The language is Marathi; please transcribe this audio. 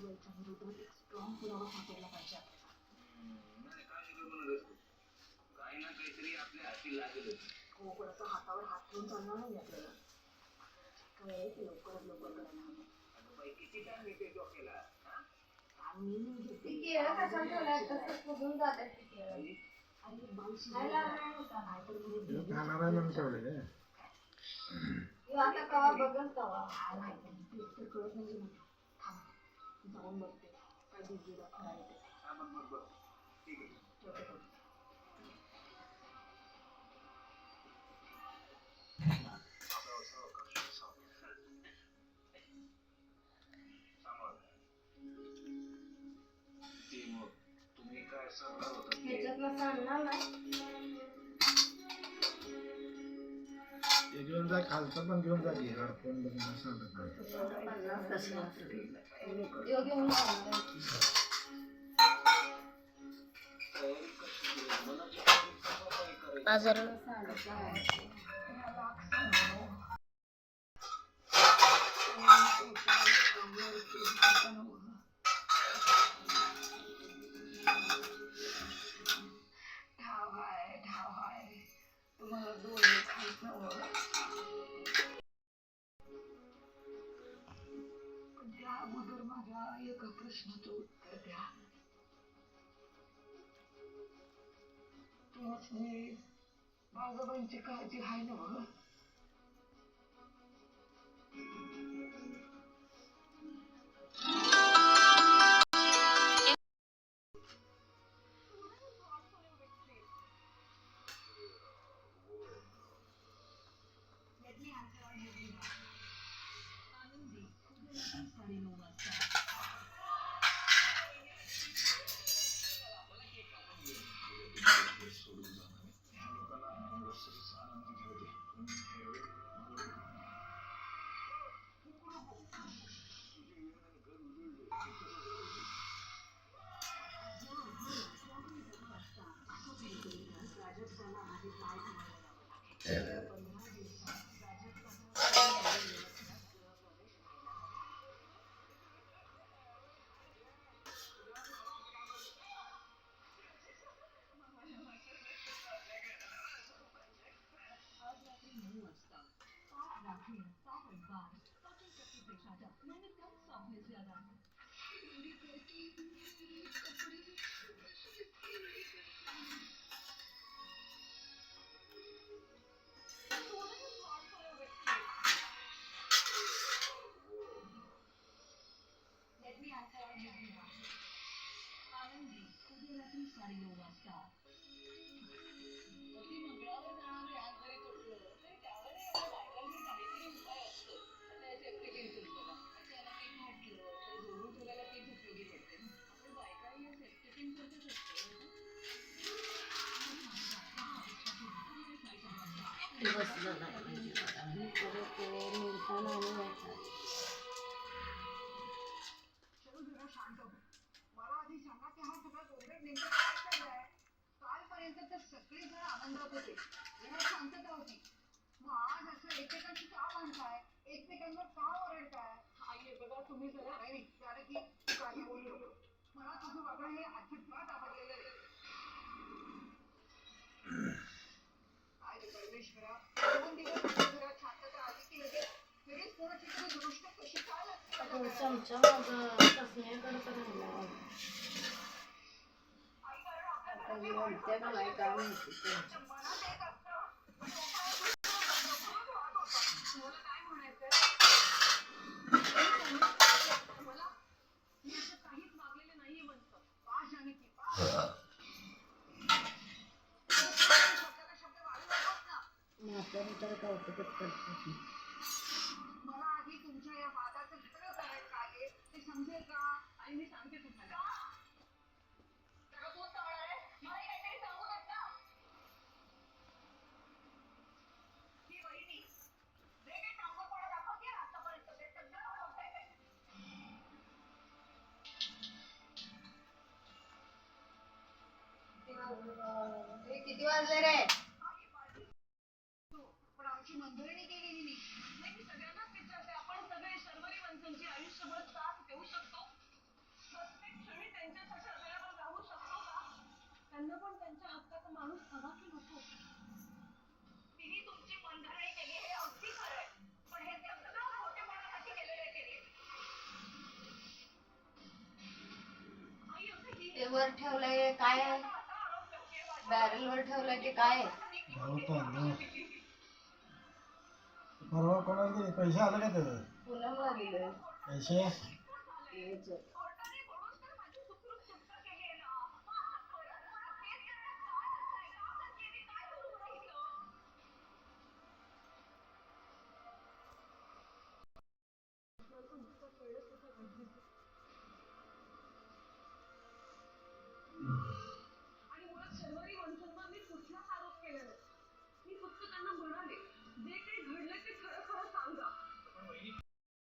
विरुद्ध एक स्ट्रॉंग पुरावा सापडला पाहिजे. नाही काय करू म्हणत काही ना काहीतरी आपल्या हाती लागेल. हो पण असं हातावर हात ठेवून चालणार नाही आपल्याला. काय ते लवकरात लवकर करायला. अगं बाई किती टाइम येते डोक्याला. मी घेते केळं कसं ठेवलंय तसं फुगून जातात ती केळं. आणि बाईशी खायला नाही होता. नाहीतर म्हणजे खाणारा म्हणून ठेवलेलं आहे. आता कवा बघन तवा. ते कळत नाही ना. थांब जाऊन बघते काय दिदीला खराय ते. हा मग बघ ठीक आहे. ठेवते. तुम्ही काय सांगणार होता ह्याच्यातनं सांगणार नाही. ते घेऊन जा खालचं पण घेऊन जा की हेडफोन बघून सांगत नाही. 50 कशी यो घेऊन जाणार. बाजाराला सांगितलं. ठाव आहे तुम्हाला दोन्ही खायच नव्हतं. पण त्या अगोदर माझ्या एका प्रश्नाचं उत्तर द्या. तुम्ही बाजाबाईंची काळजी आहे ना बघ. मला आधी सांगा की हा सगळा गोंधळ नेमकं काय चाललाय. कालपर्यंत तर सगळेजण आनंदात होते. घरात शांतता होती. मग आज असं एकमेकांशी का भांडताय. एकमेकांवर का ओरडताय. आई बघा तुम्ही जरा नाही कारण की काही बोलू नको. मला तुझं वागणं हे अजिबात आवडलेलं नाही. काय रे परमेश्वरा 2 दिवस घरात शांतता आली की लगेच कोणाची तरी दृष्ट कशी काय लागते. चमचा मग कसण्याकडे पण राहिला. म्हणते का नाही काय माहिती. तर कौतुकच करते. मला आधी तुमच्या या वादाचं खरं कारण काय आहे ते समजेल का. आणि मी सांगते तुम्हाला. किती वाजले रे. पण आमची नोंदणी केलेली नाही. मी सगळ्यांनाच विचारते आपण सगळे शर्वरी माणसांची आयुष्यभर साथ देऊ शकतो. वर ठेवलंय काय आहे? बॅरल वर ठेवलंय ते काय आहे? गहू तांदूळ. परवा कोणाला दिले पैसे आले का त्याचं पुनमला दिलंय. पैसे हेच. आणि मुळात शनिवारी मनसुखना मी कुठलाच आरोप केला नाही. मी फक्त त्यांना म्हणाले